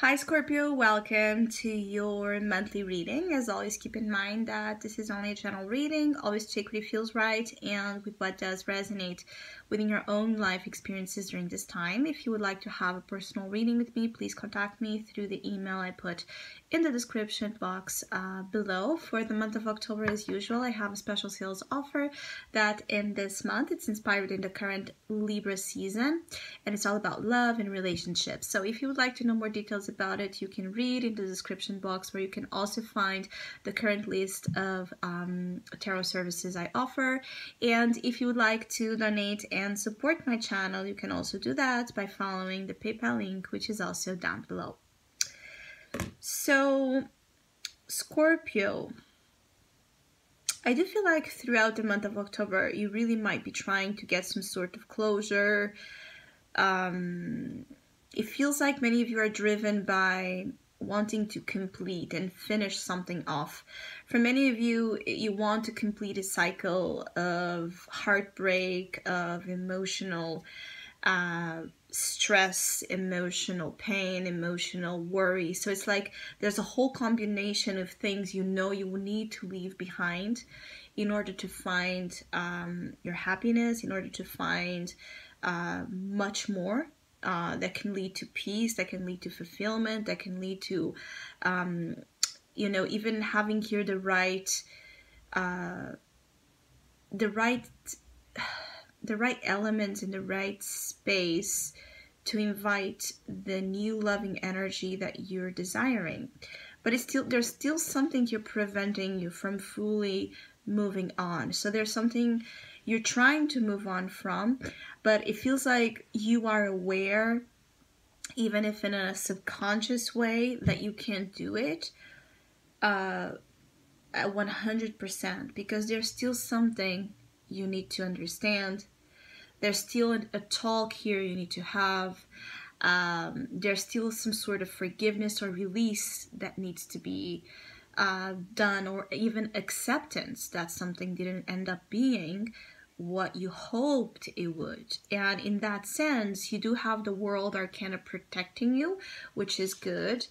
Hi Scorpio, welcome to your monthly reading. As always, keep in mind that this is only a general reading. Always check what it feels right and with what does resonate within your own life experiences during this time. If you would like to have a personal reading with me, please contact me through the email I put in the description box below. For the month of October, as usual, I have a special sales offer that in this month, it's inspired in the current Libra season, and it's all about love and relationships. So if you would like to know more details about it, you can read in the description box, where you can also find the current list of tarot services I offer. And if you would like to donate and support my channel, you can also do that by following the PayPal link, which is also down below. So, Scorpio, I do feel like throughout the month of October, you really might be trying to get some sort of closure. It feels like many of you are driven by wanting to complete and finish something off. For many of you, you want to complete a cycle of heartbreak, of emotional stress, emotional pain, emotional worry. So it's like there's a whole combination of things you know you will need to leave behind in order to find your happiness, in order to find much more. That can lead to peace, that can lead to fulfillment, that can lead to, even having here the right elements in the right space to invite the new loving energy that you're desiring. But there's still something you're preventing you from fully moving on. So there's something you're trying to move on from, but it feels like you are aware, even if in a subconscious way, that you can't do it at 100%, because there's still something you need to understand. There's still a talk here you need to have. There's still some sort of forgiveness or release that needs to be done, or even acceptance that something didn't end up being what you hoped it would. And in that sense, you do have the World Arcana protecting you, which is good.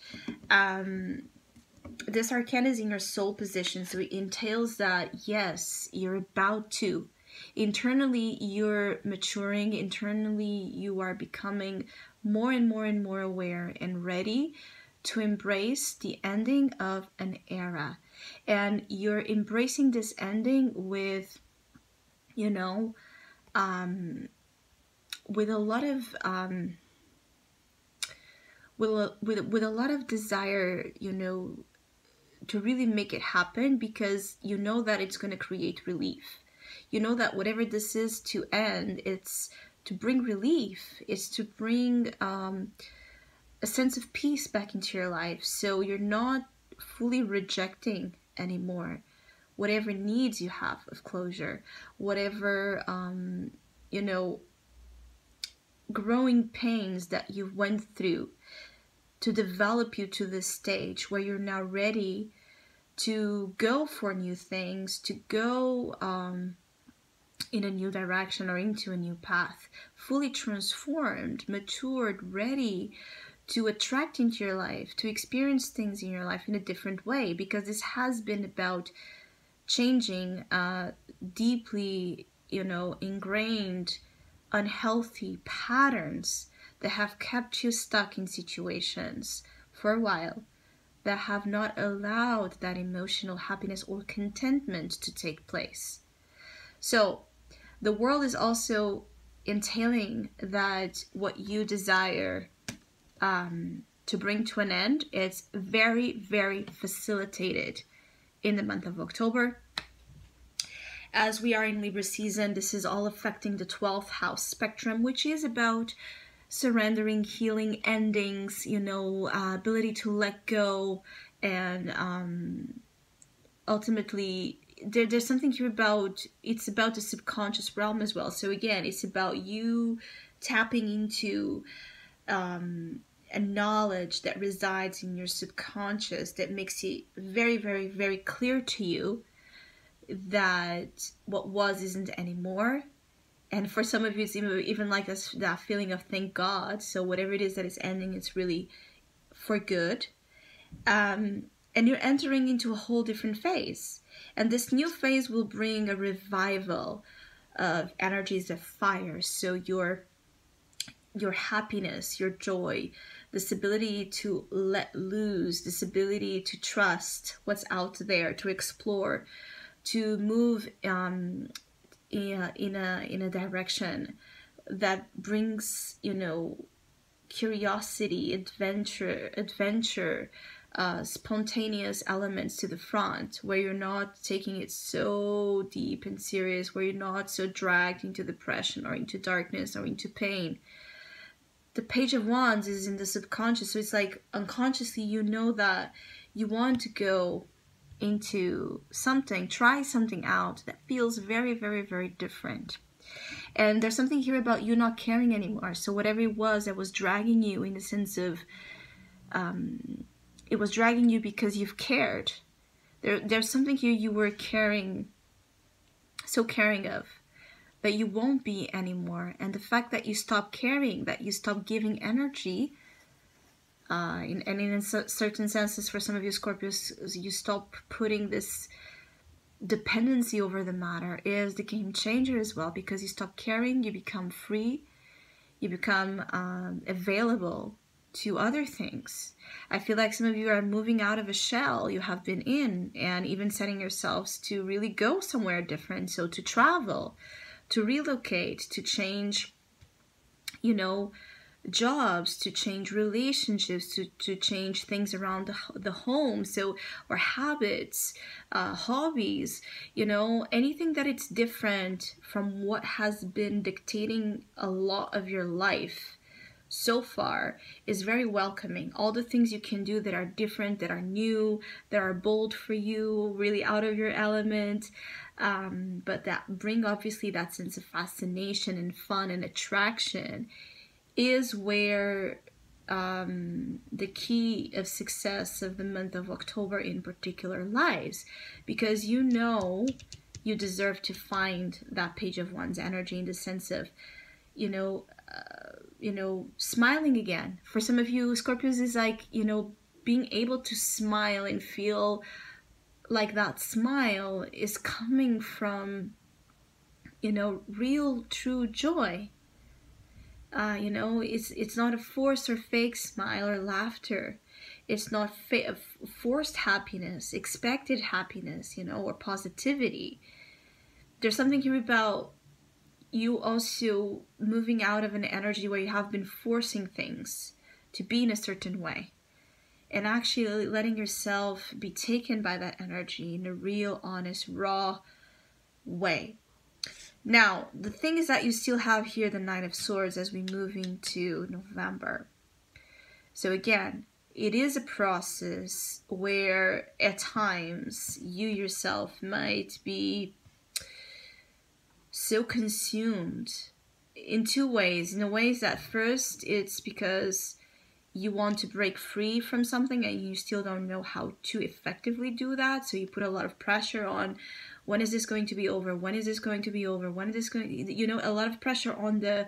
This Arcana is in your soul position, so it entails that, yes, you're about to. Internally, you're maturing. Internally, you are becoming more and more and more aware and ready to embrace the ending of an era. And you're embracing this ending with, with a lot of with a lot of desire, to really make it happen, because you know that it's going to create relief. You know that whatever this is to end, it's to bring relief. It's to bring a sense of peace back into your life. So you're not fully rejecting anymore whatever needs you have of closure, whatever, growing pains that you went through to develop you to this stage where you're now ready to go for new things, to go in a new direction or into a new path, fully transformed, matured, ready to attract into your life, to experience things in your life in a different way, because this has been about changing deeply, ingrained, unhealthy patterns that have kept you stuck in situations for a while, that have not allowed that emotional happiness or contentment to take place. So the world is also entailing that what you desire to bring to an end, it's very, very facilitated in the month of October. As we are in Libra season, this is all affecting the 12th house spectrum, which is about surrendering, healing, endings, ability to let go, and ultimately there's something here about, it's about the subconscious realm as well. So again, it's about you tapping into a knowledge that resides in your subconscious that makes it very, very, very clear to you that what was isn't anymore. And for some of you, it's even like that feeling of thank God. So whatever it is that is ending, it's really for good. And you're entering into a whole different phase. And this new phase will bring a revival of energies of fire. So your happiness, your joy, this ability to let loose, this ability to trust what's out there, to explore, to move in a direction that brings, you know, curiosity, adventure, spontaneous elements to the front, where you're not taking it so deep and serious, where you're not so dragged into depression or into darkness or into pain. The Page of Wands is in the subconscious, so it's like unconsciously you know that you want to go into something, try something out that feels very, very, very different. And there's something here about you not caring anymore. So whatever it was that was dragging you, in the sense of it was dragging you because you've cared. There's something here you were caring of, that you won't be anymore. And the fact that you stop caring, that you stop giving energy, in certain senses for some of you Scorpios, you stop putting this dependency over the matter, is the game changer as well, because you stop caring, you become free, you become available to other things. I feel like some of you are moving out of a shell you have been in, and even setting yourselves to really go somewhere different. So to travel, to relocate, to change, you know, jobs, to change relationships, to change things around the home, so, or habits, hobbies, you know, anything that it's different from what has been dictating a lot of your life so far is very welcoming. All the things you can do that are different, that are new, that are bold for you, really out of your element, but that bring obviously that sense of fascination and fun and attraction, is where the key of success of the month of October in particular lies. Because you know you deserve to find that Page of Wands energy, in the sense of, you know, smiling again. For some of you Scorpios, is like, you know, being able to smile and feel like that smile is coming from, you know, real true joy. You know, it's not a forced or fake smile or laughter. It's not forced happiness, expected happiness, you know, or positivity. There's something here about you also moving out of an energy where you have been forcing things to be in a certain way, and actually letting yourself be taken by that energy in a real, honest, raw way. Now, the thing is that you still have here the Nine of Swords as we move into November. So again, it is a process where at times you yourself might be so consumed in two ways. In the ways that first, it's because you want to break free from something and you still don't know how to effectively do that. So you put a lot of pressure on, when is this going to be over? When is this going to be over? When is this going to, you know, a lot of pressure on the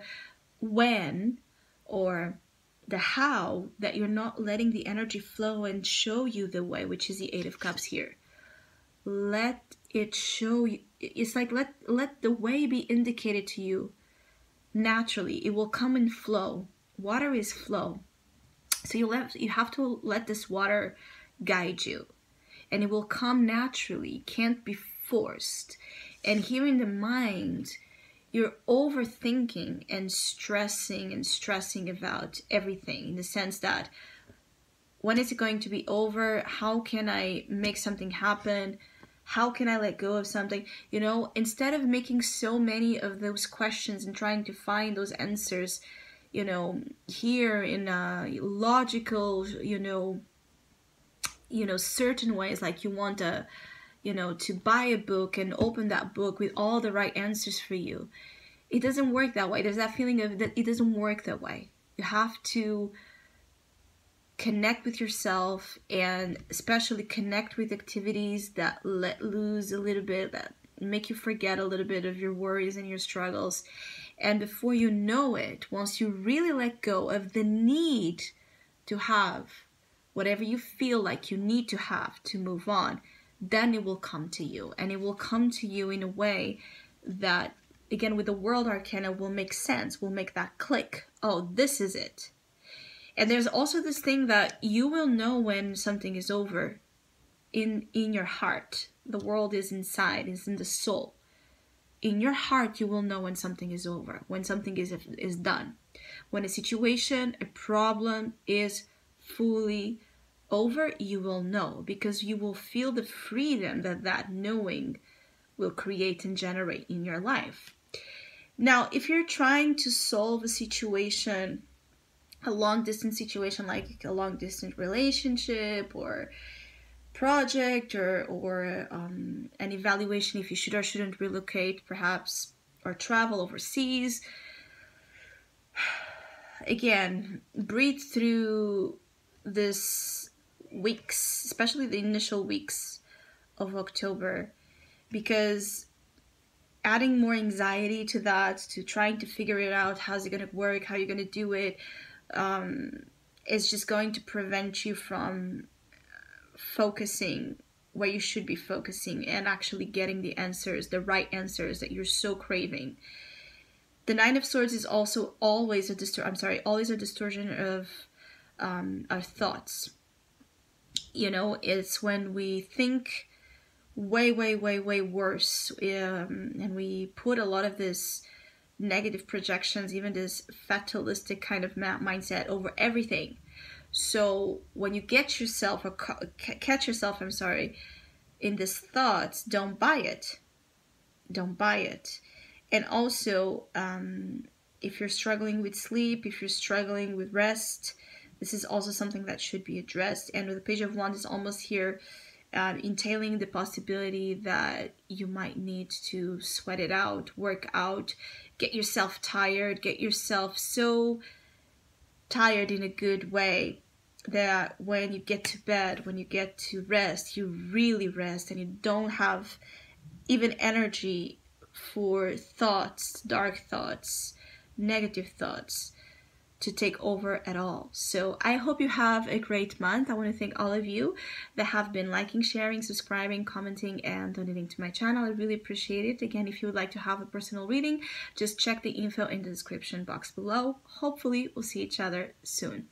when or the how, that you're not letting the energy flow and show you the way, which is the Eight of Cups here. Let it show you. It's like let the way be indicated to you naturally. It will come in flow. Water is flow. So you have to let this water guide you, and it will come naturally. It can't be forced. And here in the mind, you're overthinking and stressing about everything, in the sense that, when is it going to be over? How can I make something happen? How can I let go of something? You know, instead of making so many of those questions and trying to find those answers, you know, here in logical, you know, certain ways, like you want to, you know, to buy a book and open that book with all the right answers for you. It doesn't work that way. There's that feeling of that it doesn't work that way. You have to connect with yourself, and especially connect with activities that let loose a little bit, that make you forget a little bit of your worries and your struggles. And before you know it, once you really let go of the need to have whatever you feel like you need to have to move on, then it will come to you. And it will come to you in a way that, again, with the World Arcana, will make sense, will make that click. Oh, this is it. And there's also this thing that you will know when something is over in your heart. The world is inside, is in the soul. In your heart, you will know when something is over, when something is done. When a situation, a problem is fully over, you will know, because you will feel the freedom that that knowing will create and generate in your life. Now, if you're trying to solve a situation, a long distance situation, like a long distance relationship or project, or an evaluation if you should or shouldn't relocate perhaps, or travel overseas, again, breathe through this weeks, especially the initial weeks of October, because adding more anxiety to that, to trying to figure it out, how's it going to work, how you're going to do it, is just going to prevent you from focusing where you should be focusing and actually getting the answers, the right answers that you're so craving. The Nine of Swords is also always a distortion of our thoughts. You know, it's when we think way worse, and we put a lot of this negative projections, even this fatalistic kind of mindset over everything. So when you get yourself, or catch yourself, in this thoughts, don't buy it. Don't buy it. And also, if you're struggling with sleep, if you're struggling with rest, this is also something that should be addressed. And with the Page of Wands is almost here, entailing the possibility that you might need to sweat it out, work out, get yourself tired, get yourself so tired in a good way that when you get to bed, when you get to rest, you really rest and you don't have even energy for thoughts, dark thoughts, negative thoughts to take over at all. So I hope you have a great month. I want to thank all of you that have been liking, sharing, subscribing, commenting, and donating to my channel. I really appreciate it. Again, if you would like to have a personal reading, just check the info in the description box below. Hopefully, we'll see each other soon.